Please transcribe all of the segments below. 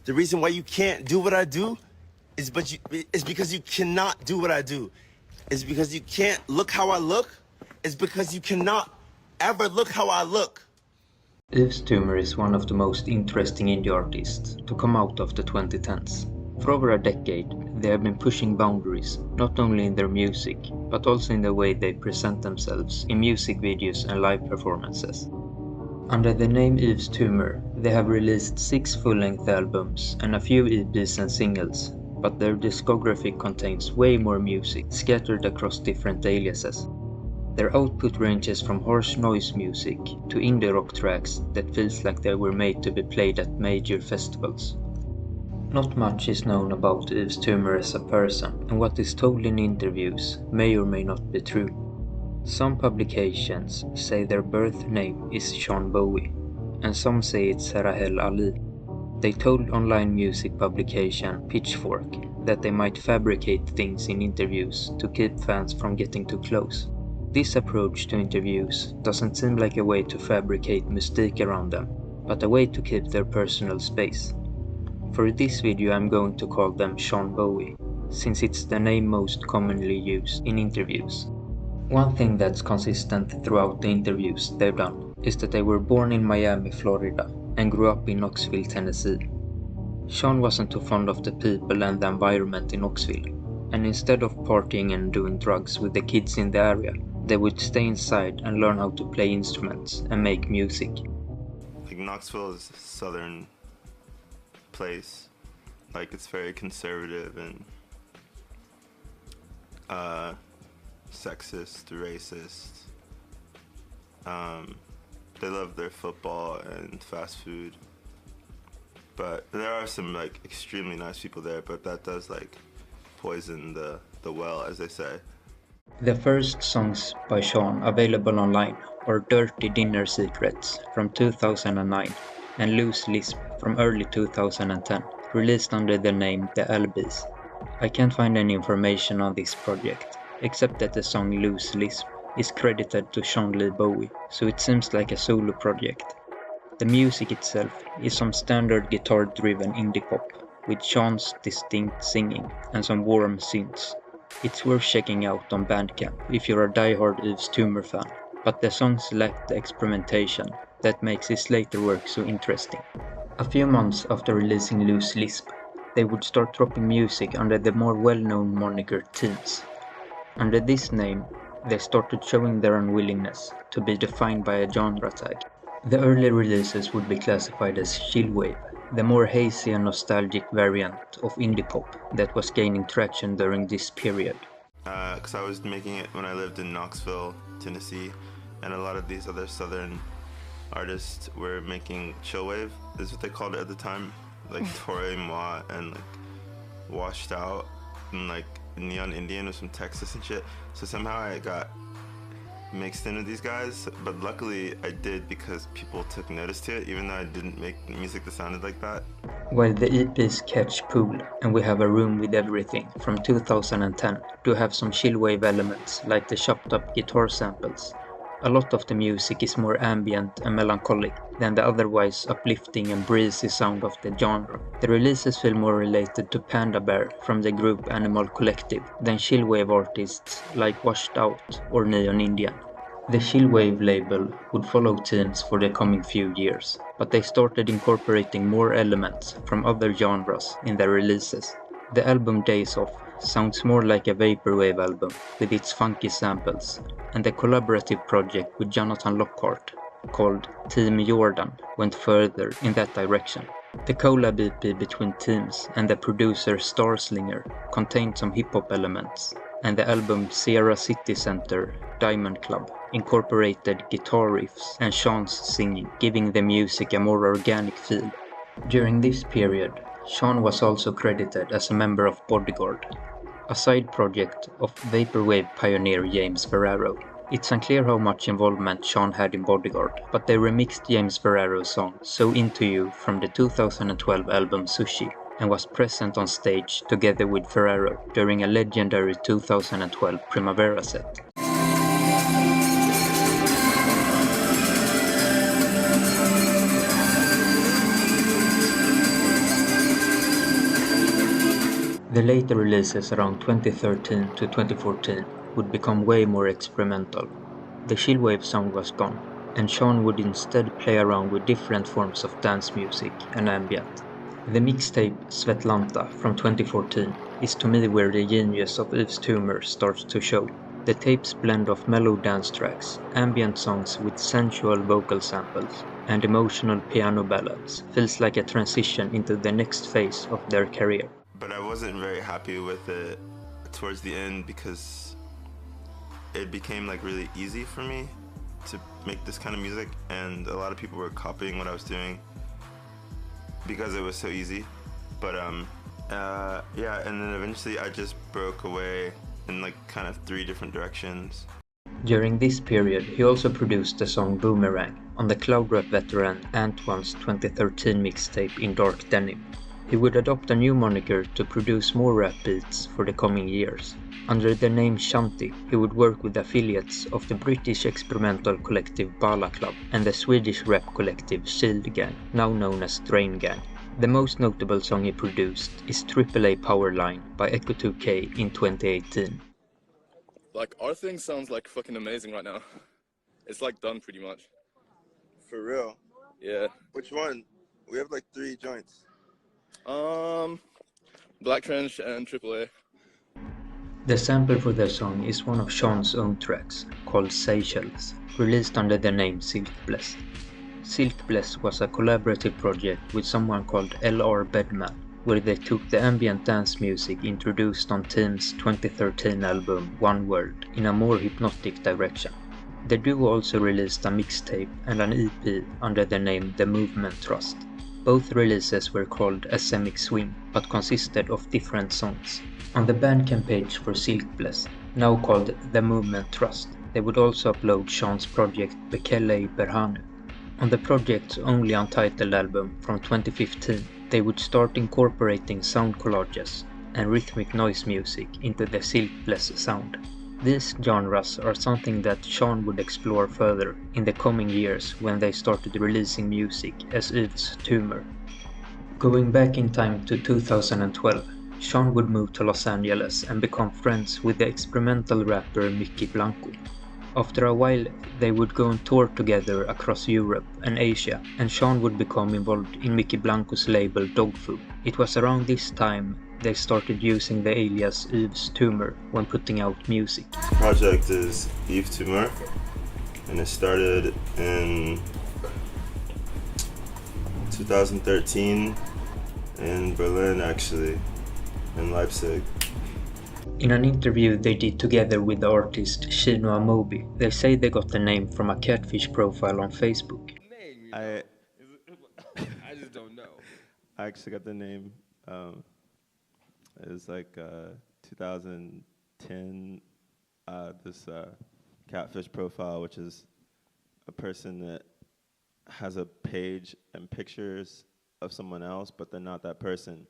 The reason why you can't do what I do is because you cannot do what I do. It's because you can't look how I look. It's because you cannot ever look how I look. Yves Tumor is one of the most interesting indie artists to come out of the 2010s. For over a decade, they have been pushing boundaries, not only in their music, but also in the way they present themselves in music videos and live performances. Under the name Yves Tumor, they have released 6 full-length albums and a few EPs and singles, but their discography contains way more music scattered across different aliases. Their output ranges from harsh noise music to indie rock tracks that feels like they were made to be played at major festivals. Not much is known about Yves Tumor as a person, and what is told in interviews may or may not be true. Some publications say their birth name is Sean Bowie, and some say it's Sarahel Ali. They told online music publication Pitchfork that they might fabricate things in interviews to keep fans from getting too close. This approach to interviews doesn't seem like a way to fabricate mystique around them, but a way to keep their personal space. For this video I'm going to call them Sean Bowie, since it's the name most commonly used in interviews. One thing that's consistent throughout the interviews they've done is that they were born in Miami, Florida, and grew up in Knoxville, Tennessee. Sean wasn't too fond of the people and the environment in Knoxville, and instead of partying and doing drugs with the kids in the area, they would stay inside and learn how to play instruments and make music. Like Knoxville is a southern place. Like it's very conservative and sexist, racist. They love their football and fast food. But there are some like extremely nice people there, but that does like poison the well, as they say. The first songs by Sean available online are Dirty Dinner Secrets from 2009 and Loose Lisp from early 2010, released under the name The Aliases. I can't find any information on this project, except that the song Loose Lisp is credited to Sean Lee Bowie, so it seems like a solo project. The music itself is some standard guitar-driven indie pop, with Sean's distinct singing and some warm synths. It's worth checking out on Bandcamp if you're a die-hard Yves Tumor fan, but the songs lack the experimentation that makes his later work so interesting. A few months after releasing Loose Lisp, they would start dropping music under the more well-known moniker Teens. Under this name, they started showing their unwillingness to be defined by a genre tag. The early releases would be classified as Chillwave, the more hazy and nostalgic variant of indie pop that was gaining traction during this period. Because I was making it when I lived in Knoxville, Tennessee, and a lot of these other southern artists were making Chillwave, is what they called it at the time, like Torre Moi and like Washed Out and like Neon Indian was from Texas and shit. So somehow I got mixed in with these guys, but luckily I did because people took notice to it, even though I didn't make music that sounded like that. While the EPs Catch Pool and We Have a Room with Everything from 2010 do have some chillwave elements like the chopped up guitar samples, a lot of the music is more ambient and melancholic than the otherwise uplifting and breezy sound of the genre. The releases feel more related to Panda Bear from the group Animal Collective than chillwave artists like Washed Out or Neon Indian. The Chillwave label would follow Teens for the coming few years, but they started incorporating more elements from other genres in their releases. The album Days Off sounds more like a vaporwave album with its funky samples, and the collaborative project with Jonathan Lockhart, called Team Jordan, went further in that direction. The collab EP between Teams and the producer Starslinger contained some hip-hop elements, and the album Sierra City Center Diamond Club incorporated guitar riffs and Sean's singing, giving the music a more organic feel. During this period, Sean was also credited as a member of Bodyguard, a side project of vaporwave pioneer James Ferrero. It's unclear how much involvement Sean had in Bodyguard, but they remixed James Ferrero's song So Into You from the 2012 album Sushi, and was present on stage together with Ferrero during a legendary 2012 Primavera set. The later releases around 2013 to 2014 would become way more experimental. The Chillwave sound was gone, and Sean would instead play around with different forms of dance music and ambient. The mixtape Svetlanta from 2014 is to me where the genius of Yves Tumor starts to show. The tape's blend of mellow dance tracks, ambient songs with sensual vocal samples, and emotional piano ballads feels like a transition into the next phase of their career. But I wasn't very happy with it towards the end because it became like really easy for me to make this kind of music, and a lot of people were copying what I was doing because it was so easy. But yeah, and then eventually I just broke away in like kind of 3 different directions. During this period, he also produced the song Boomerang on the cloud rap veteran Antoine's 2013 mixtape In Dark Denim. He would adopt a new moniker to produce more rap beats for the coming years. Under the name Shanti, he would work with affiliates of the British experimental collective Bala Club and the Swedish rap collective Shield Gang, now known as Drain Gang. The most notable song he produced is AAA Powerline by Echo 2K in 2018. Like, our thing sounds like fucking amazing right now. It's like done pretty much. For real? Yeah. Which one? We have like 3 joints. Black Trench and AAA. The sample for the song is one of Sean's own tracks, called Seychelles, released under the name Silkbless. Silkbless was a collaborative project with someone called L.R. Bedman, where they took the ambient dance music introduced on Team's 2013 album One World in a more hypnotic direction. The duo also released a mixtape and an EP under the name The Movement Trust. Both releases were called Asemic Swing, but consisted of different songs. On the Bandcamp page for Silkbless, now called The Movement Trust, they would also upload Sean's project Bekele Berhanu. On the project's only untitled album from 2015, they would start incorporating sound collages and rhythmic noise music into the Silkbless sound. These genres are something that Sean would explore further in the coming years when they started releasing music as Yves Tumor. Going back in time to 2012, Sean would move to Los Angeles and become friends with the experimental rapper Mickey Blanco. After a while, they would go on tour together across Europe and Asia, and Sean would become involved in Mickey Blanco's label Dog Food. It was around this time they started using the alias Yves Tumor when putting out music. The project is Yves Tumor, and it started in 2013 in Berlin, actually, in Leipzig. In an interview they did together with the artist Chino Amobi, they say they got the name from a catfish profile on Facebook. I just don't know. I actually got the name. It was like 2010. This catfish profile, which is a person that has a page and pictures of someone else, but they're not that person.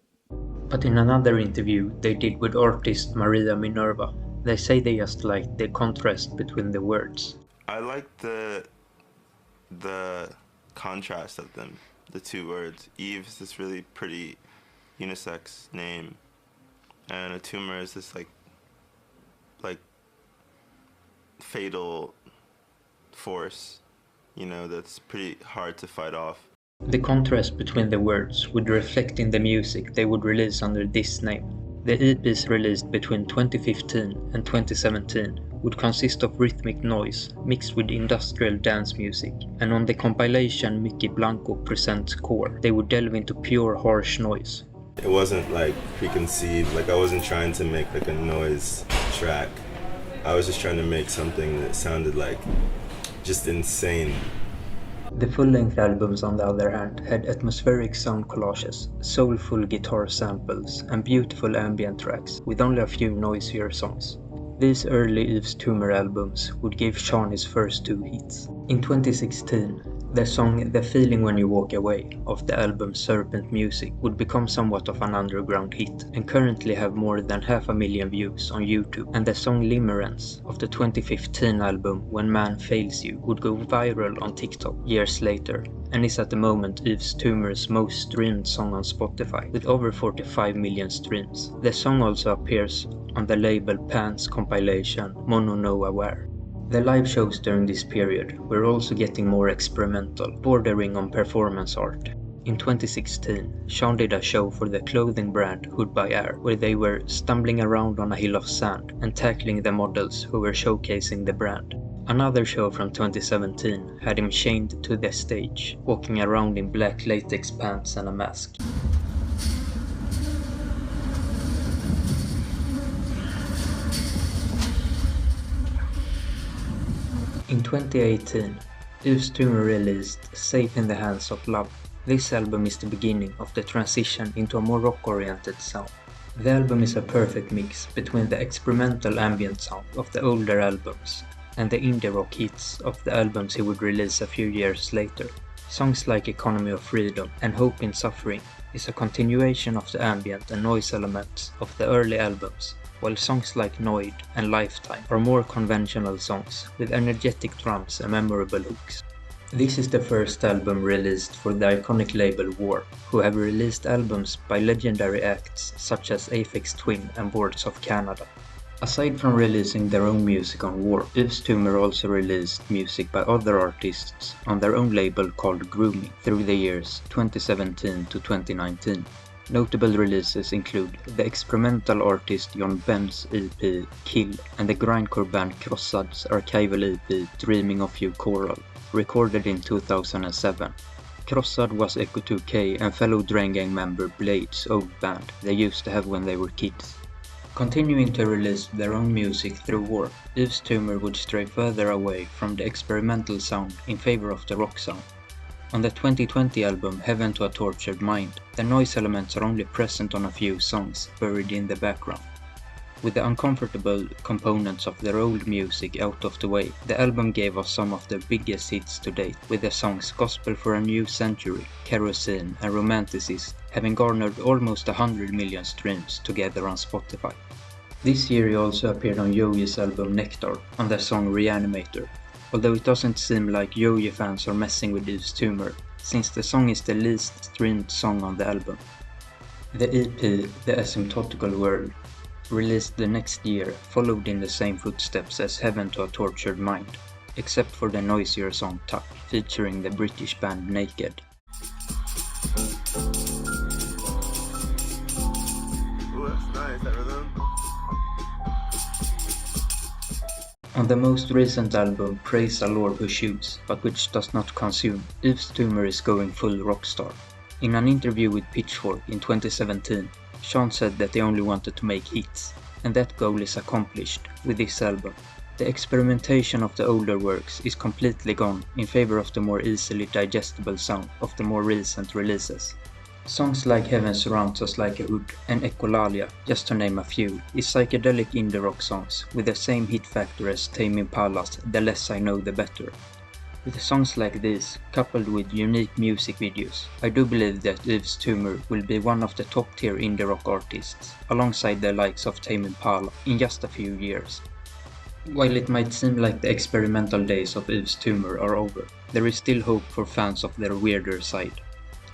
But in another interview they did with artist Maria Minerva, they say they just liked the contrast between the words. I like the contrast of them, the 2 words. Eve is this really pretty unisex name, and a tumor is this like fatal force, you know, that's pretty hard to fight off. The contrast between the words would reflect in the music they would release under this name. The EPs released between 2015 and 2017 would consist of rhythmic noise mixed with industrial dance music, and on the compilation Mickey Blanco Presents Core, they would delve into pure harsh noise. It wasn't like preconceived, like I wasn't trying to make like a noise track. I was just trying to make something that sounded like just insane. The full-length albums, on the other hand, had atmospheric sound collages, soulful guitar samples, and beautiful ambient tracks, with only a few noisier songs. These early Yves Tumor albums would give Sean his first 2 hits. In 2016, The song The Feeling When You Walk Away of the album Serpent Music would become somewhat of an underground hit and currently have more than 500,000 views on YouTube, and the song Limerence of the 2015 album When Man Fails You would go viral on TikTok years later and is at the moment Yves Tumor's most streamed song on Spotify with over 45 million streams. The song also appears on the label Pan's compilation Mono No Aware. The live shows during this period were also getting more experimental, bordering on performance art. In 2016, Sean did a show for the clothing brand Hood by Air, where they were stumbling around on a hill of sand and tackling the models who were showcasing the brand. Another show from 2017 had him chained to the stage, walking around in black latex pants and a mask. In 2018, Yves Tumor released Safe in the Hands of Love. This album is the beginning of the transition into a more rock-oriented sound. The album is a perfect mix between the experimental ambient sound of the older albums and the indie rock hits of the albums he would release a few years later. Songs like Economy of Freedom and Hope in Suffering is a continuation of the ambient and noise elements of the early albums, while songs like Noid and Lifetime are more conventional songs with energetic drums and memorable hooks. This is the first album released for the iconic label Warp, who have released albums by legendary acts such as Aphex Twin and Boards of Canada. Aside from releasing their own music on Warp, Yves Tumor also released music by other artists on their own label called Grooming through the years 2017 to 2019. Notable releases include the experimental artist John Benn's EP Kill and the grindcore band Crossad's archival EP Dreaming of You Choral, recorded in 2007. Crossad was Echo 2K and fellow Drain Gang member Blade's old band they used to have when they were kids. Continuing to release their own music through Warp, Yves Tumor would stray further away from the experimental sound in favor of the rock sound. On the 2020 album Heaven to a Tortured Mind, the noise elements are only present on a few songs buried in the background. With the uncomfortable components of their old music out of the way, the album gave us some of their biggest hits to date, with the songs Gospel for a New Century, Kerosene and Romanticist having garnered almost 100 million streams together on Spotify. This year he also appeared on Yoyi's album Nectar on the song Reanimator, although it doesn't seem like Yoyi fans are messing with Yves Tumor, since the song is the least streamed song on the album. The EP, The Asymptotical World, released the next year, followed in the same footsteps as Heaven to a Tortured Mind, except for the noisier song Tuck, featuring the British band Naked. Ooh, that's nice, that rhythm. On the most recent album, Praise the Lord Who Shoots, but which does not consume, Yves Tumor is going full rockstar. In an interview with Pitchfork in 2017, Sean said that they only wanted to make hits, and that goal is accomplished with this album. The experimentation of the older works is completely gone in favor of the more easily digestible sound of the more recent releases. Songs like Heaven Surrounds Us Like a Hood and Echolalia, just to name a few, is psychedelic indie rock songs with the same hit factor as Tame Impala's The Less I Know The Better. With songs like this, coupled with unique music videos, I do believe that Yves Tumor will be one of the top tier indie rock artists, alongside the likes of Tame Impala, in just a few years. While it might seem like the experimental days of Yves Tumor are over, there is still hope for fans of their weirder side.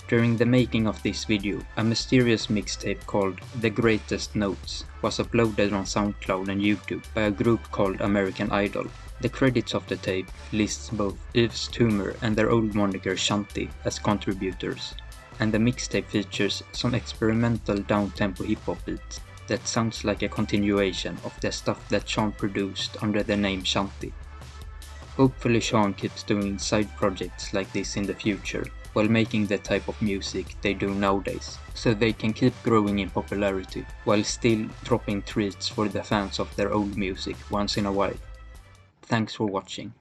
During the making of this video, a mysterious mixtape called The Greatest Notes was uploaded on SoundCloud and YouTube by a group called American Idol. The credits of the tape lists both Yves Tumor and their old moniker Shanti as contributors, and the mixtape features some experimental down-tempo hip-hop beats that sounds like a continuation of the stuff that Sean produced under the name Shanti. Hopefully Sean keeps doing side projects like this in the future, while making the type of music they do nowadays, so they can keep growing in popularity, while still dropping treats for the fans of their old music once in a while. Thanks for watching.